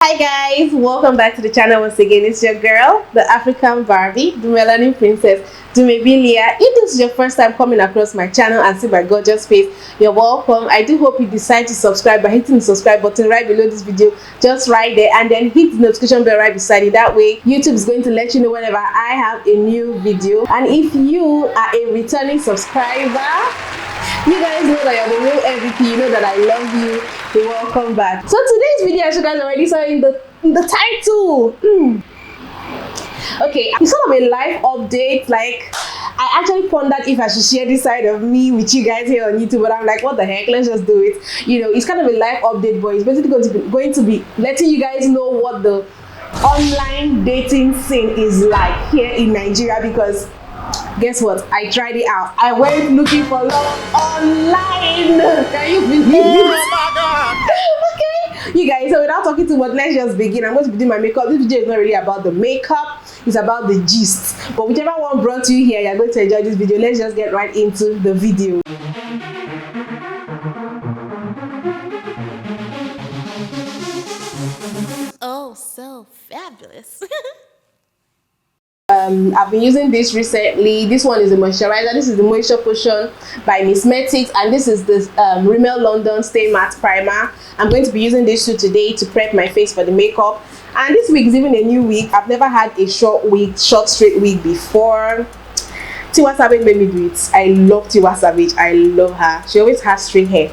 Hi guys, welcome back to the channel once again. It's your girl, the African Barbie, the Melanin Princess, Dumebi Lea. If this is your first time coming across my channel and see my gorgeous face, you're welcome. I do hope you decide to subscribe by hitting the subscribe button right below this video, just right there, and then hit the notification bell right beside it. That way, YouTube is going to let you know whenever I have a new video. And if you are a returning subscriber, you guys know that you're the real MVP. You know that I love you. Welcome back. So today's video, as you guys already saw in the title, okay, it's sort of a life update. Like, I actually pondered if I should share this side of me with you guys here on YouTube, but I'm like, what the heck, let's just do it. You know, it's kind of a life update, but it's basically going to be letting you guys know what the online dating scene is like here in Nigeria, because guess what? I tried it out. I went looking for love online. Can you believe it? Oh my God. Okay, you guys, so without talking too much, let's just begin. I'm going to be doing my makeup. This video is not really about the makeup, it's about the gist. But whichever one brought you here, you're going to enjoy this video. Let's just get right into the video. Oh, so fabulous. I've been using this recently. This one is a moisturizer. This is the Moisture Potion by Miss Metics, and this is the Rimmel London Stay Matte Primer. I'm going to be using this today to prep my face for the makeup. And this week is even a new week. I've never had a short straight wig before. Tiwa Savage made me do it. I love Tiwa Savage. I love her. She always has straight hair.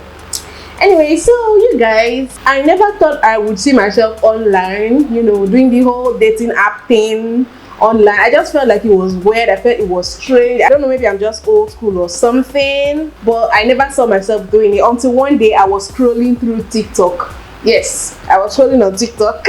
Anyway, so you guys, I never thought I would see myself online, you know, doing the whole dating app thing online. I just felt like it was weird. I felt it was strange. I don't know, maybe I'm just old school or something, but I never saw myself doing it until one day I was scrolling through TikTok. Yes, I was scrolling on TikTok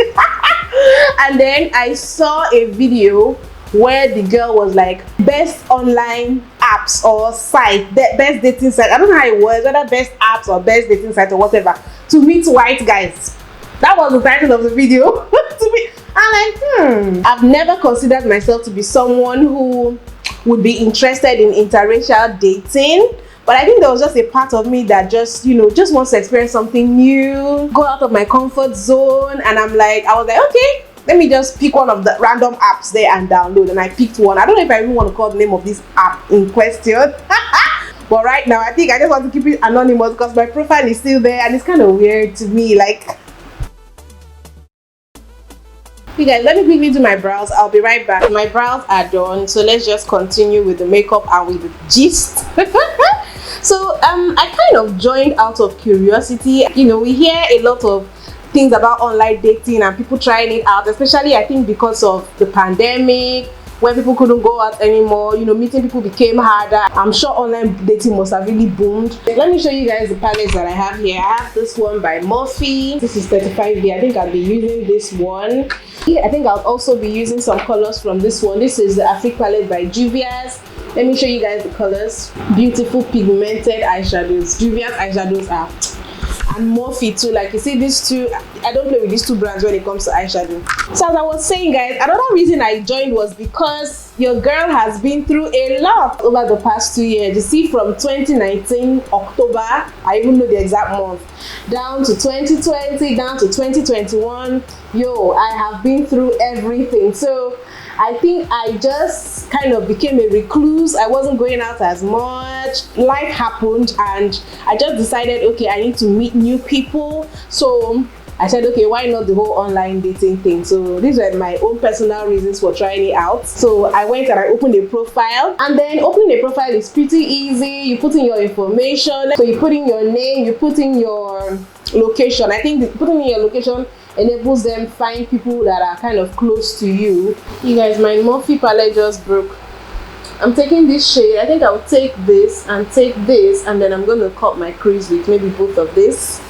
and then I saw a video where the girl was like, best online apps or site, best dating site. I don't know how it was, whether best apps or best dating site or whatever, to meet white guys. That was the title of the video. To me, I'm like, I've never considered myself to be someone who would be interested in interracial dating, but I think there was just a part of me that just, you know, just wants to experience something new, go out of my comfort zone. And I was like, okay, let me just pick one of the random apps there and download. And I picked one. I don't know if I even want to call the name of this app in question. But right now, I think I just want to keep it anonymous because my profile is still there and it's kind of weird to me. Like, you guys, let me quickly do my brows. I'll be right back. My brows are done, so let's just continue with the makeup and with the gist. So I kind of joined out of curiosity. You know, we hear a lot of things about online dating and people trying it out, especially I think because of the pandemic, when people couldn't go out anymore. You know, meeting people became harder. I'm sure online dating must have really boomed. Let me show you guys the palettes that I have here. I have this one by Morphe. This is 35D. I think I'll be using this one. I think I'll also be using some colors from this one. This is the Afrik palette by Juvia's. Let me show you guys the colors. Beautiful pigmented eyeshadows. Juvia's eyeshadows are, and Morphe too. Like you see, these two, I don't play with these two brands when it comes to eyeshadow. So as I was saying, guys, another reason I joined was because your girl has been through a lot over the past 2 years. You see, from 2019 October, I even know the exact month, down to 2020, down to 2021. Yo, I have been through everything. So I think I just kind of became a recluse. I wasn't going out as much. Life happened and I just decided, okay, I need to meet new people. So I said, okay, why not the whole online dating thing? So these were my own personal reasons for trying it out. So I went and I opened a profile, and then opening a profile is pretty easy. You put in your information. So you put in your name, you put in your location. I think putting in your location enables them find people that are kind of close to you. You guys, my Morphe palette just broke. I'm taking this shade. I think I'll take this, and then I'm going to cut my crease with maybe both of this,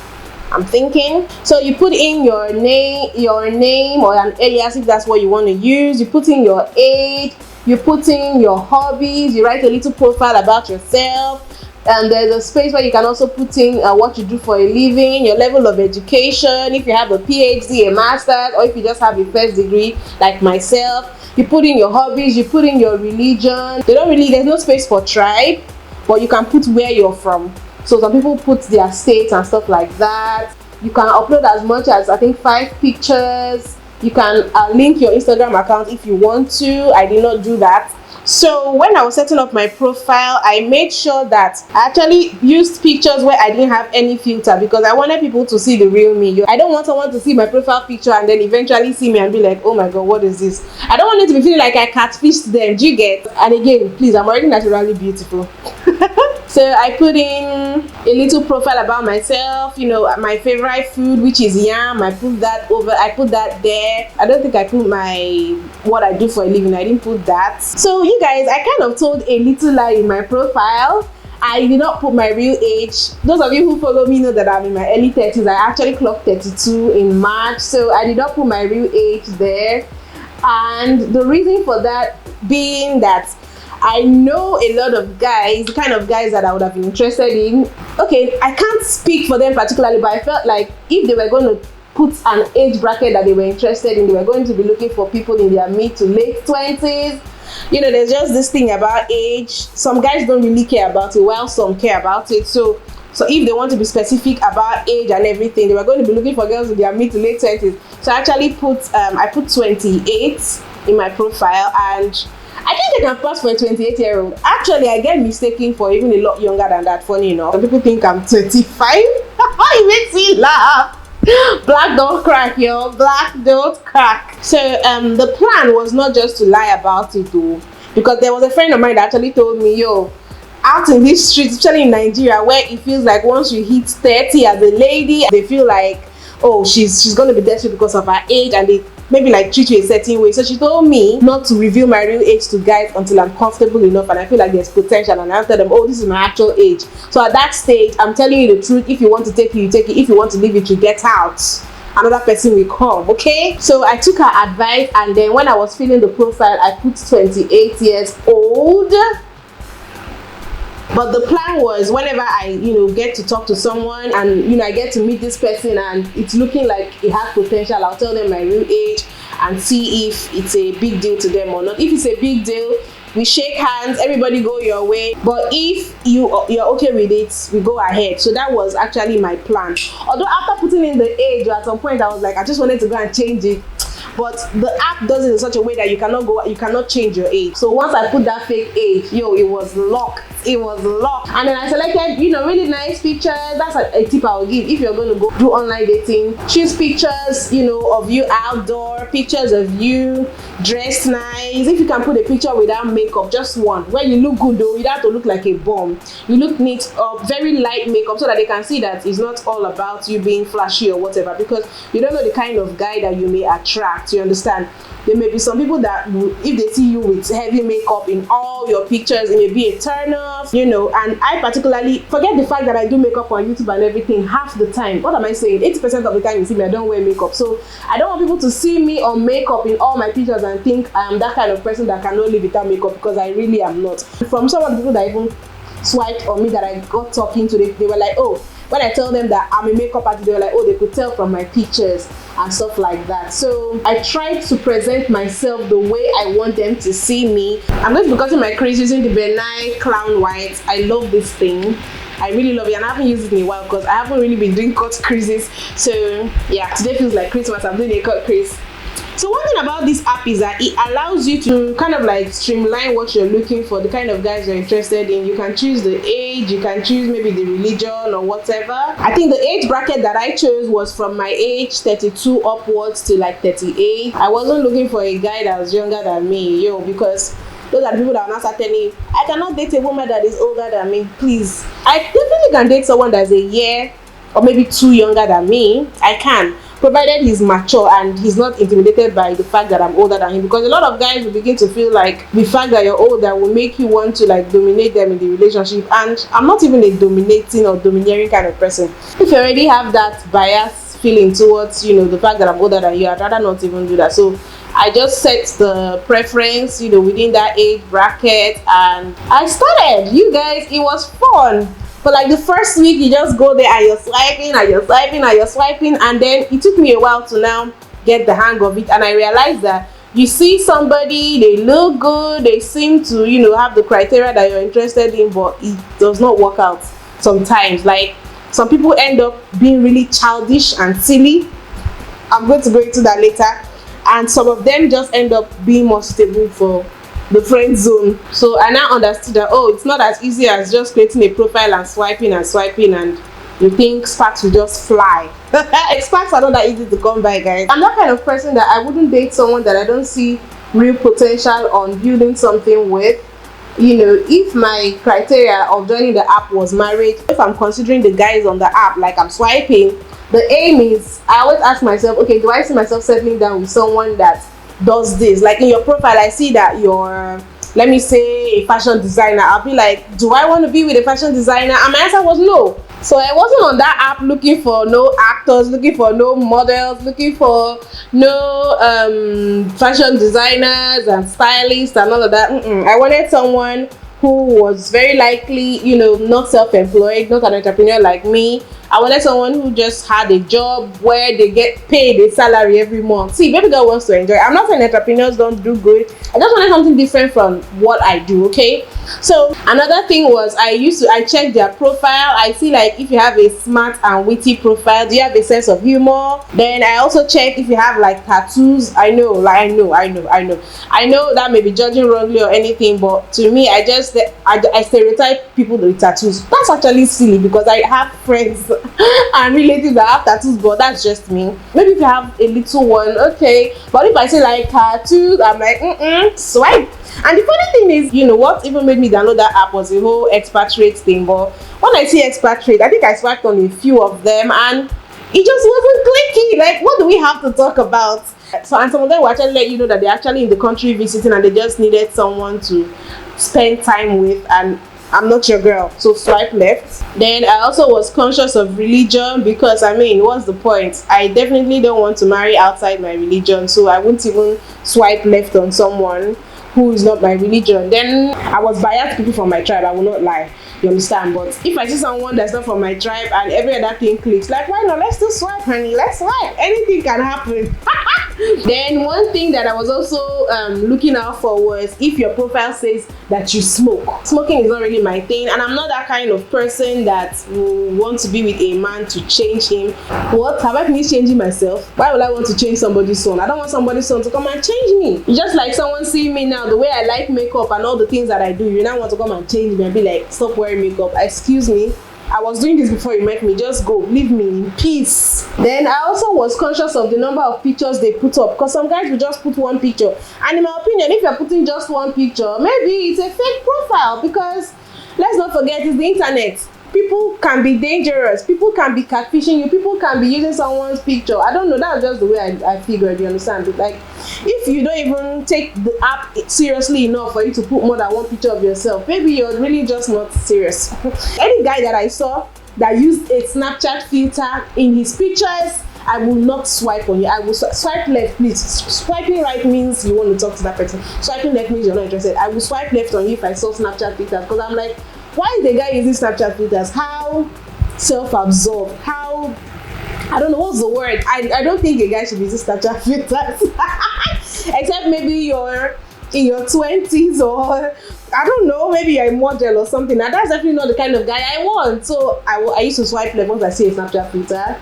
I'm thinking. So you put in your name or an alias if that's what you want to use. You put in your age, you put in your hobbies, you write a little profile about yourself. And there's a space where you can also put in what you do for a living, your level of education, if you have a PhD, a master's, or if you just have a first degree like myself. You put in your hobbies, you put in your religion. There's no space for tribe, but you can put where you're from. So some people put their states and stuff like that. You can upload as much as, I think, 5 pictures. You can link your Instagram account if you want to. I did not do that. So when I was setting up my profile, I made sure that I actually used pictures where I didn't have any filter, because I wanted people to see the real me. I don't want someone to see my profile picture and then eventually see me and be like, oh my god, what is this? I don't want it to be feeling like I catfished them. Do you get? And again, please, I'm already naturally beautiful. So I put in a little profile about myself, you know, my favorite food, which is yam. I put that there. I don't think I put what I do for a living. I didn't put that. So you guys, I kind of told a little lie in my profile. I did not put my real age. Those of you who follow me know that I'm in my early 30s. I actually clocked 32 in March, so I did not put my real age there. And the reason for that being that I know a lot of guys, the kind of guys that I would have been interested in. Okay, I can't speak for them particularly, but I felt like if they were going to put an age bracket that they were interested in, they were going to be looking for people in their mid to late 20s. You know, there's just this thing about age. Some guys don't really care about it, while some care about it. So if they want to be specific about age and everything, they were going to be looking for girls in their mid to late 20s. So I actually put I put 28 in my profile, and I think they can pass for a 28-year-old. Actually, I get mistaken for even a lot younger than that, funny enough. Some people think I'm 25. It makes me laugh. Black don't crack, yo. Black don't crack. So the plan was not just to lie about it though, because there was a friend of mine that actually told me, yo, out in these streets, especially in Nigeria, where it feels like once you hit 30 as a lady, they feel like, oh, she's going to be desperate because of her age, and they maybe like treat you a certain way. So she told me not to reveal my real age to guys until I'm comfortable enough and I feel like there's potential, and I'll tell them, oh, this is my actual age. So at that stage, I'm telling you the truth. If you want to take it, you take it. If you want to leave it, you get out. Another person will come. Okay, so I took her advice, and then when I was filling the profile, I put 28 years old. But the plan was, whenever I, get to talk to someone and, I get to meet this person and it's looking like it has potential, I'll tell them my real age and see if it's a big deal to them or not. If it's a big deal, we shake hands, everybody go your way. But if you're okay with it, we go ahead. So that was actually my plan. Although after putting in the age, at some point I was like, I just wanted to go and change it. But the app does it in such a way that you cannot change your age. So once I put that fake age, it was locked. It was locked. And then I selected, really nice pictures. That's a tip I will give if you're going to go do online dating. Choose pictures, of you outdoor, pictures of you dressed nice. If you can put a picture without makeup, just one, where you look good though, you don't have to look like a bum. You look neat, very light makeup, so that they can see that it's not all about you being flashy or whatever, because you don't know the kind of guy that you may attract. You understand? There may be some people that if they see you with heavy makeup in all your pictures, it may be a turn off, and I particularly forget the fact that I do makeup on YouTube and everything half the time. What am I saying? 80% of the time you see me, I don't wear makeup. So I don't want people to see me on makeup in all my pictures and think I am that kind of person that cannot live without makeup, because I really am not. From some of the people that even swiped on me that I got talking to, they were like, oh, when I tell them that I'm a makeup artist, they were like, oh, they could tell from my pictures and stuff like that. So I tried to present myself the way I want them to see me. I'm going to be cutting my crease using the Benai Clown White. I love this thing. I really love it, and I haven't used it in a while because I haven't really been doing cut creases. So yeah, today feels like Christmas. I'm doing a cut crease. So one thing about this app is that it allows you to kind of like streamline what you're looking for, the kind of guys you're interested in. You can choose the age, you can choose maybe the religion or whatever. I think the age bracket that I chose was from my age 32 upwards to like 38. I wasn't looking for a guy that was younger than me, because those are the people that will not start telling you, I cannot date a woman that is older than me. Please, I definitely can date someone that's a year or maybe 2 younger than me. I can, provided he's mature and he's not intimidated by the fact that I'm older than him, because a lot of guys will begin to feel like the fact that you're older will make you want to like dominate them in the relationship, and I'm not even a dominating or domineering kind of person. If you already have that bias feeling towards the fact that I'm older than you, I'd rather not even do that. So I just set the preference within that age bracket, and I started. You guys, it was fun. For like the first week, you just go there and you're swiping and you're swiping and you're swiping, and then it took me a while to now get the hang of it. And I realized that you see somebody, they look good, they seem to have the criteria that you're interested in, but it does not work out sometimes. Like Some people end up being really childish and silly. I'm going to go into that later. And some of them just end up being more stable for the friend zone. So I now understood that, oh, it's not as easy as just creating a profile and swiping and you think sparks will just fly. Sparks are not that easy to come by, guys. I'm that kind of person that I wouldn't date someone that I don't see real potential on building something with. You know, if my criteria of joining the app was marriage, if I'm considering the guys on the app, like I'm swiping, the aim is, I always ask myself, okay, do I see myself settling down with someone that does this? Like in your profile, I see that you're, let me say, a fashion designer. I'll be like, do I want to be with a fashion designer? And my answer was no. So I wasn't on that app looking for no actors, looking for no models, looking for no fashion designers and stylists and all of that. I wanted someone who was very likely, you know, not self-employed, not an entrepreneur like me. I wanted someone who just had a job where they get paid a salary every month. See, baby girl wants to enjoy. I'm not saying entrepreneurs don't do good. I just wanted something different from what I do, okay? So another thing was I checked their profile. I see like if you have a smart and witty profile, do you have a sense of humor? Then I also check if you have like tattoos. I know that may be judging wrongly or anything, but to me, I stereotype people with tattoos. That's actually silly because I have friends and relatives that have tattoos, but that's just me. Maybe if you have a little one, okay, but if I say like tattoos, I'm like swipe. And the funny thing is, you know what even made me download that app was the whole expatriate thing. But when I see expatriate, I think I swiped on a few of them and it just wasn't clicking. Like, what do we have to talk about? So, and some of them will actually let you know that they're actually in the country visiting and they just needed someone to spend time with, and I'm not your girl, so swipe left. Then I also was conscious of religion because, I mean, what's the point? I definitely don't want to marry outside my religion, so I wouldn't even swipe left on someone who is not my religion. Then I was biased to people from my tribe, I will not lie, you understand? But if I see someone that's not from my tribe and every other thing clicks, like, why not? Let's still swipe, honey, let's swipe. Anything can happen. Then one thing that I was also looking out for was if your profile says that you smoke. Smoking is not really my thing, and I'm not that kind of person that will want to be with a man to change him. What? Have I finished changing myself? Why would I want to change somebody's son? I don't want somebody's son to come and change me. It's just like someone seeing me now, the way I like makeup and all the things that I do, you now want to come and change me and be like, stop wearing makeup. Excuse me, I was doing this before you met me. Just go, leave me in peace. Then I also was conscious of the number of pictures they put up, because some guys will just put one picture, and in my opinion, if you're putting just one picture, maybe it's a fake profile, because let's not forget, it's the internet. People can be dangerous, people can be catfishing you, people can be using someone's picture. I don't know, that's just the way I figured, you understand? Like, if you don't even take the app seriously enough for you to put more than one picture of yourself, maybe you're really just not serious. Any guy that I saw that used a Snapchat filter in his pictures, I will not swipe on you. I will swipe left, please. Swiping right means you want to talk to that person. Swiping left means you're not interested. I will swipe left on you if I saw Snapchat filters, because I'm like, why is the guy using Snapchat filters? How self-absorbed? How, I don't know, what's the word? I don't think a guy should be using Snapchat filters. Except maybe you're in your 20s, or I don't know, maybe you're a model or something. And that's definitely not the kind of guy I want. So I used to swipe left once I see a Snapchat filter.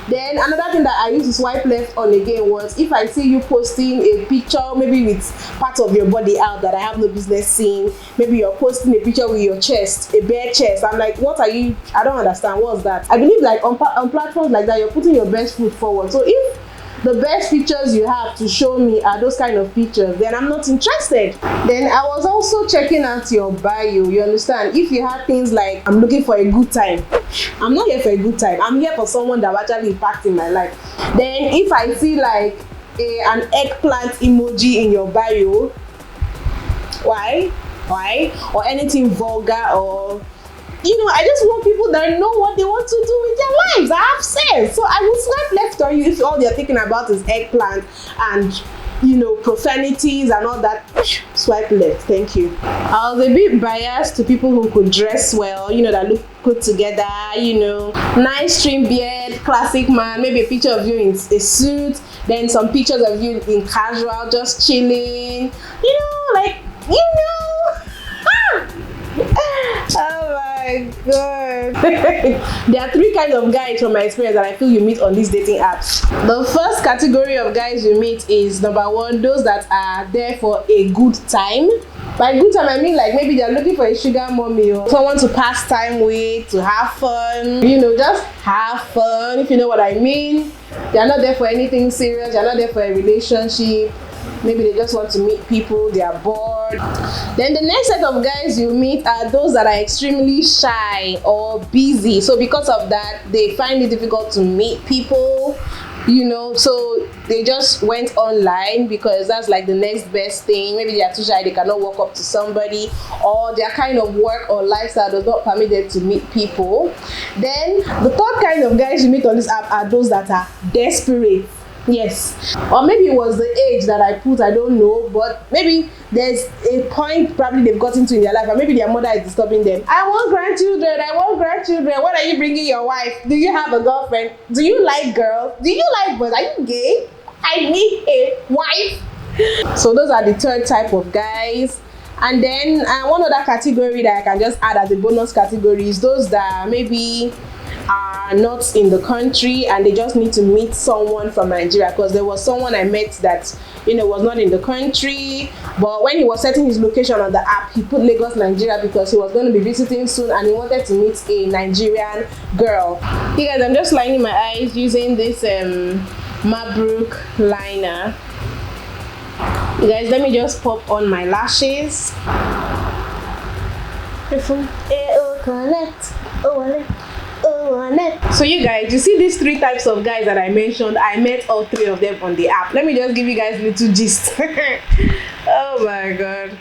Then another thing that I used to swipe left on again was if I see you posting a picture maybe with part of your body out that I have no business seeing. Maybe you're posting a picture with your chest, a bare chest. I'm like, what are you? I don't understand. What's that? I believe like on platforms like that, you're putting your best foot forward. So if the best pictures you have to show me are those kind of pictures, then I'm not interested. Then I was also checking out your bio, you understand? If you have things like, I'm looking for a good time, I'm not here for a good time, I'm here for someone that will actually impact in my life. Then if I see like an eggplant emoji in your bio, why? Or anything vulgar, or you know, I just want people that know what they want to do with their lives. I have sense. So I will swipe left on you if all you're thinking about is eggplant and, you know, profanities and all that. Swipe left. Thank you. I was a bit biased to people who could dress well, you know, that look put together, you know, nice trim beard, classic man, maybe a picture of you in a suit, then some pictures of you in casual, just chilling, you know, like, you know. Oh my god. There are three kinds of guys from my experience that I feel you meet on these dating apps. The first category of guys you meet is number one, those that are there for a good time. By good time, I mean like maybe they're looking for a sugar mommy or someone to pass time with, to have fun, you know, just have fun, if you know what I mean. They're not there for anything serious, they're not there for a relationship. Maybe they just want to meet people, they are bored. Then the next set of guys you meet are those that are extremely shy or busy. So because of that, they find it difficult to meet people, you know, so they just went online because that's like the next best thing. Maybe they are too shy, they cannot walk up to somebody, or their kind of work or lifestyle does not permit them to meet people. Then the third kind of guys you meet on this app are those that are desperate. Yes, or maybe it was the age that I put, I don't know, but maybe there's a point probably they've gotten to in their life, or maybe their mother is disturbing them. I want grandchildren, I want grandchildren. What are you bringing your wife? Do you have a girlfriend? Do you like girls? Do you like boys? Are you gay? I need a wife. So those are the third type of guys. And then one other category that I can just add as a bonus category is those that maybe are not in the country and they just need to meet someone from Nigeria, because there was someone I met that, you know, was not in the country, but when he was setting his location on the app, he put Lagos, Nigeria, because he was going to be visiting soon and he wanted to meet a Nigerian girl. You guys, I'm just lining my eyes using this Mabrook liner. You guys, let me just pop on my lashes. So you guys, you see these three types of guys that I mentioned, I met all three of them on the app. Let me just give you guys a little gist. Oh my god.